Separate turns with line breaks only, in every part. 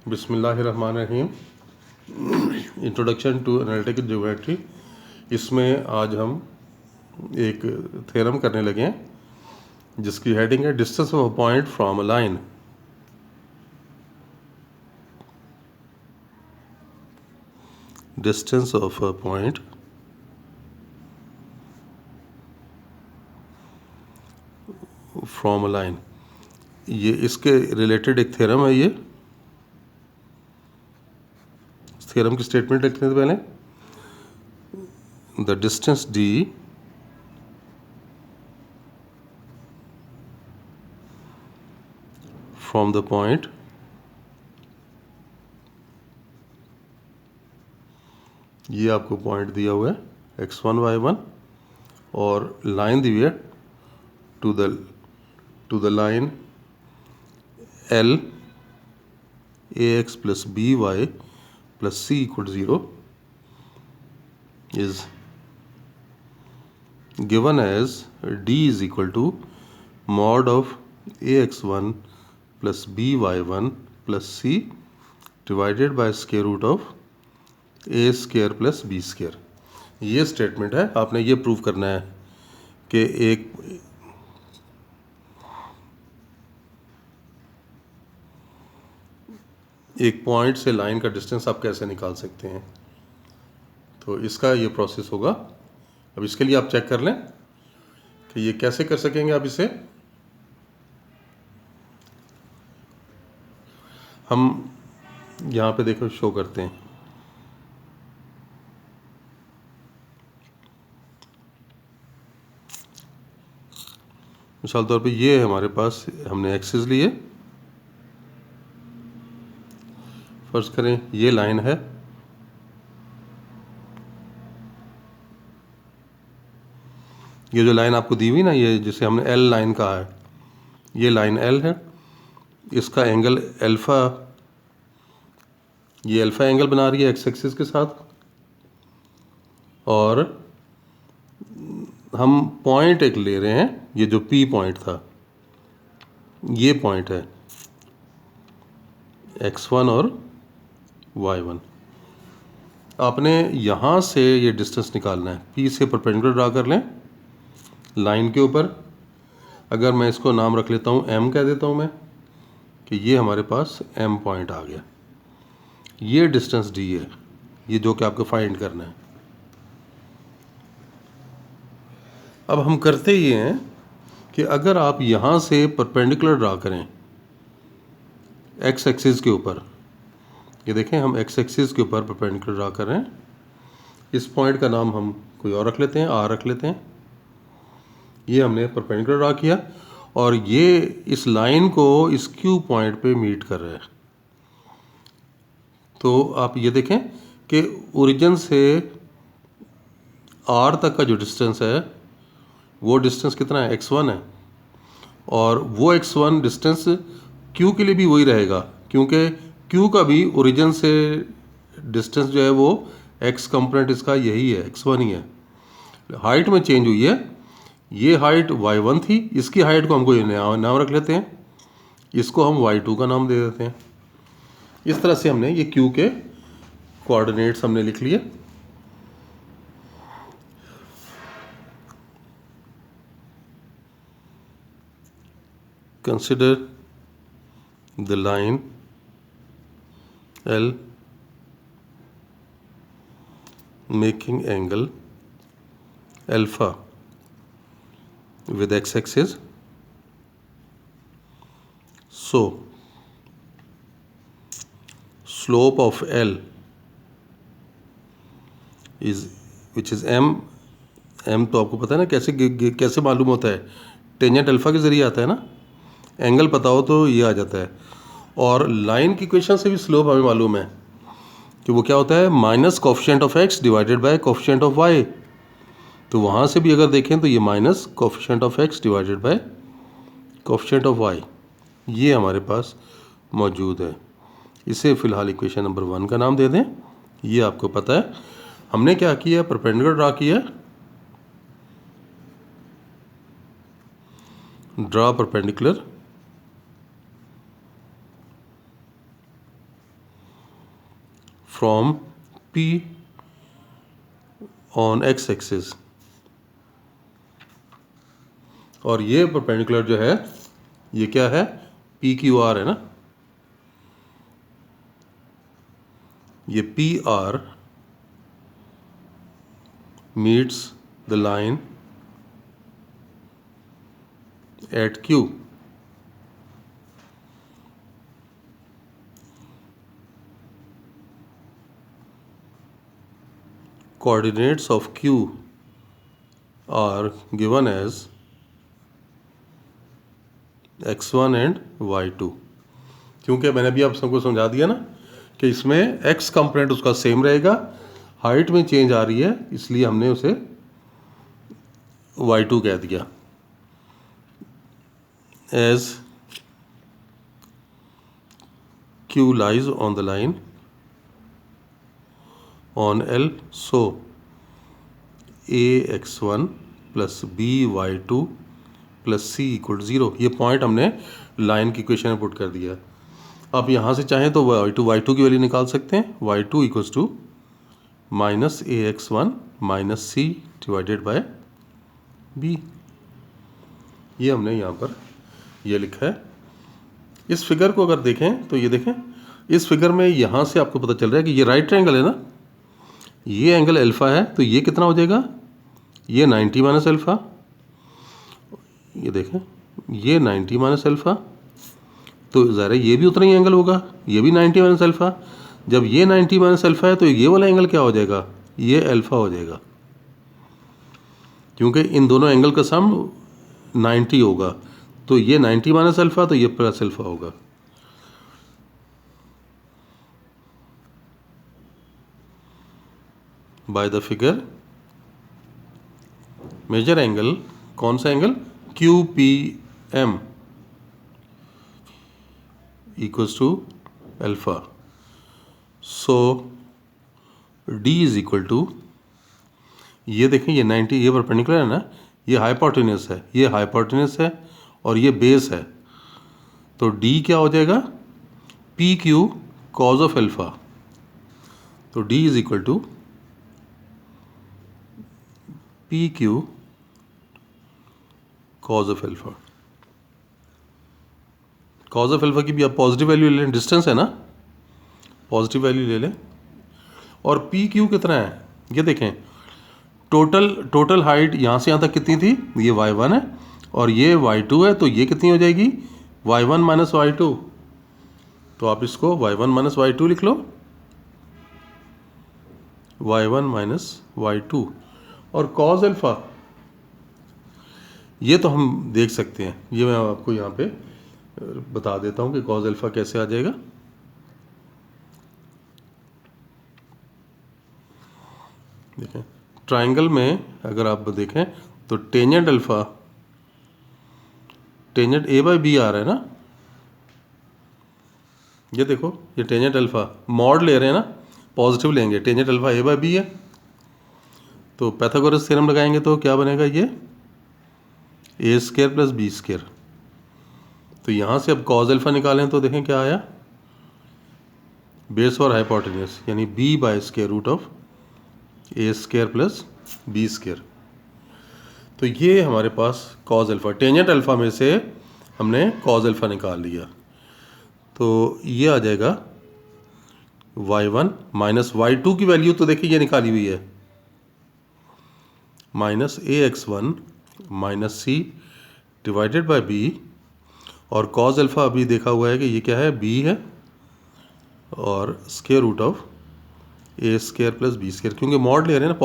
बिस्मिल्लाहिर्रहमानिर्रहीम। Introduction to analytical geometry. इसमें आज हम एक थ्योरम करने लगे हैं जिसकी हेडिंग है distance of a point from a line. Distance of a point from a line, ये इसके रिलेटेड एक थ्योरम है। ये थ्योरम की स्टेटमेंट लिखने से पहले the distance d from the point ये आपको पॉइंट दिया हुआ है x1 y1 और लाइन दी हुई है to the line L ax plus by plus c equal to 0 is given as d is equal to mod of ax1 plus by1 plus c divided by square root of a square plus b square। ये statement है। आपने ये prove करना है कि एक point से line का डिस्टेंस आप कैसे निकाल सकते हैं। तो इसका ये प्रोसेस होगा। अब इसके लिए आप चेक कर लें कि ये कैसे कर सकेंगे। आप इसे हम यहाँ पे देखो शो करते हैं। मिसाल तौर पे ये है हमारे पास, हमने एक्सिस लिए। फर्ज करें ये लाइन है, ये जो लाइन आपको दी हुई ना, ये जिसे हमने एल लाइन कहा है, ये लाइन एल है। इसका एंगल अल्फ़ा, ये अल्फ़ा एंगल बना रही है एक्स एक्सिस के साथ। और हम पॉइंट एक ले रहे हैं, ये जो पी पॉइंट था, ये पॉइंट है x1 और y1। आपने यहाँ से ये डिस्टेंस निकालना है। P से परपेंडिकुलर ड्रा कर लें लाइन के ऊपर। अगर मैं इसको नाम रख लेता हूँ, M कह देता हूँ मैं, कि ये हमारे पास M पॉइंट आ गया। ये डिस्टेंस D है, ये जो कि आपको फाइंड करना है। अब हम करते ये हैं कि अगर आप यहाँ से परपेंडिकुलर ड्रा करें एक्स एक्सिस के ऊपर, ये देखें हम एक्स एक्सिस के ऊपर परपेंडिकुलर ड्रा कर रहे हैं। इस पॉइंट का नाम हम कोई और रख लेते हैं, आर रख लेते हैं। ये हमने परपेंडिकुलर ड्रा किया और ये इस लाइन को इस क्यू पॉइंट पे मीट कर रहा है। तो आप ये देखें कि ओरिजिन से आर तक का जो डिस्टेंस है वो डिस्टेंस कितना है, x1 है। और वो x1 डिस्टेंस q के लिए भी वही रहेगा, क्योंकि q का भी ओरिजिन से डिस्टेंस जो है वो x कंपोनेंट इसका यही है, x1 ही है। हाइट में चेंज हुई है। ये हाइट y1 थी, इसकी हाइट को हम कोई नाम रख लेते हैं, इसको हम y2 का नाम दे देते हैं। इस तरह से हमने ये q के कोऑर्डिनेट्स हमने लिख लिए। Consider the line L making angle alpha with x-axis. So slope of L is which is m। तो आपको पता है ना कैसे मालूम होता है, टेंजेंट अल्फा के जरिए आता है ना। एंगल पता हो तो ये आ जाता है। और लाइन की इक्वेशन से भी स्लोप हमें मालूम है कि वो क्या होता है, minus coefficient of x divided by coefficient of y। तो वहाँ से भी अगर देखें तो ये minus coefficient of x divided by coefficient of y ये हमारे पास मौजूद है। इसे फ़िलहाल इक्वेशन नंबर 1 का नाम दे दें। ये आपको पता है। हमने क्या किया, परपेंडिकुलर ड्रा किया, draw perpendicular from P on x axis, और ये परपेंडिकुलर जो है ये क्या है, PQR है ना, ये PR meets the line at Q। Coordinates of Q are given as x1 and y2। क्योंकि मैंने अभी आप सबको समझा दिया ना कि इसमें x कंपोनेंट उसका सेम रहेगा, हाइट में चेंज आ रही है, इसलिए हमने उसे y2 कह दिया। As Q lies on the line on L, so ax1 plus by2 plus c equal 0। ये पॉइंट हमने लाइन की इक्वेशन में पुट कर दिया। अब यहाँ से चाहें तो y2 की वैल्यू निकाल सकते हैं। y2 equals to minus ax1 minus c divided by b। ये हमने यहाँ पर ये लिखा है। इस फिगर को अगर देखें तो ये देखें, इस फिगर में यहाँ से आपको पता चल रहा है कि ये राइट ट्रायंगल है ना, ये एंगल अल्फ़ा है, तो ये कितना हो जाएगा, ये 90 माइनस अल्फ़ा, ये देखें ये 90 माइनस अल्फ़ा, तो ज़ाहिर है ये भी उतना ही एंगल होगा, ये भी 90 माइनस अल्फ़ा। जब ये 90 माइनस अल्फ़ा है तो ये वाला एंगल क्या हो जाएगा, ये अल्फ़ा हो जाएगा, क्योंकि इन दोनों एंगल का सम 90 होगा। तो ये 90 माइनस अल्फ़ा, तो ये प्लस अल्फ़ा होगा। By the figure measure angle, कौन सा angle, QPM equals to alpha. So D is equal to, ये देखें ये 90, ये परपेंडिकुलर है ना, ये हाइपोटेन्यूस है, ये हाइपोटेन्यूस है और ये बेस है, तो D क्या हो जाएगा, PQ कॉज ऑफ अल्फ़ा। तो D is equal to PQ cos of alpha. Cos of alpha की भी आप पॉजिटिव वैल्यू ले लें, डिस्टेंस है ना, पॉजिटिव वैल्यू ले लें। और PQ कितना है, ये देखें, टोटल हाइट यहाँ से यहाँ तक कितनी थी, ये y1 है और ये y2 है, तो ये कितनी हो जाएगी, y1 माइनस y2। तो आप इसको y1 माइनस y2 लिख लो, y1 माइनस y2। और कॉज अल्फ़ा ये तो हम देख सकते हैं, ये मैं आपको यहाँ पे बता देता हूँ कि कॉज अल्फ़ा कैसे आ जाएगा। देखें ट्रायंगल में अगर आप देखें तो tangent alpha, tangent A by B आ रहा है ना, ये देखो ये टेंजेंट अल्फ़ा मॉड ले रहे हैं ना, पॉजिटिव लेंगे, tangent alpha A by B है, तो पाइथागोरस थ्योरम लगाएंगे तो क्या बनेगा, ये A square plus B square. तो यहाँ से अब कॉज अल्फ़ा निकालें तो देखें क्या आया, बेस और हाइपोटेन्यूस, यानी b by square root of A square plus B square. तो ये हमारे पास कॉज अल्फ़ा, टेंजेंट अल्फ़ा में से हमने कॉज अल्फ़ा निकाल लिया, तो ये आ जाएगा y1 माइनस y2 की वैल्यू तो देखिए ये निकाली हुई है, minus ax1 minus c divided by b, और कॉज अल्फ़ा अभी देखा हुआ है कि ये क्या है, b है, और square root of A square plus B square, क्योंकि मॉड ले रहे हैं ना,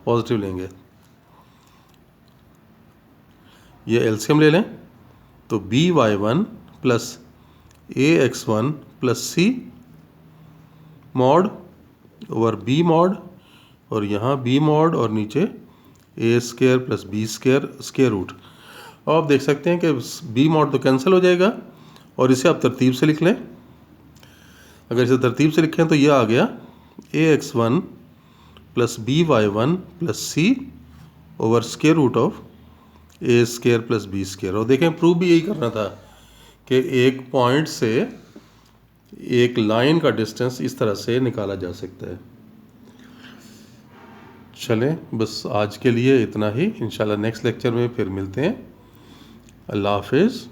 पॉजिटिव लेंगे। ये एलसीएम ले लें तो by1 plus ax1 plus c mod over b mod, और यहाँ b मॉड और नीचे A square plus B square square root. अब आप देख सकते हैं कि b मॉड तो कैंसिल हो जाएगा, और इसे आप तरतीब से लिख लें। अगर इसे तरतीब से लिखें तो ये आ गया ax1 plus by1 plus c over square root of A square plus B square. और देखें प्रूफ भी यही करना था कि एक पॉइंट से एक लाइन का डिस्टेंस इस तरह से निकाला जा सकता है। चलें, बस आज के लिए इतना ही। इंशाल्लाह नेक्स्ट लेक्चर में फिर मिलते हैं। अल्लाह हाफिज़।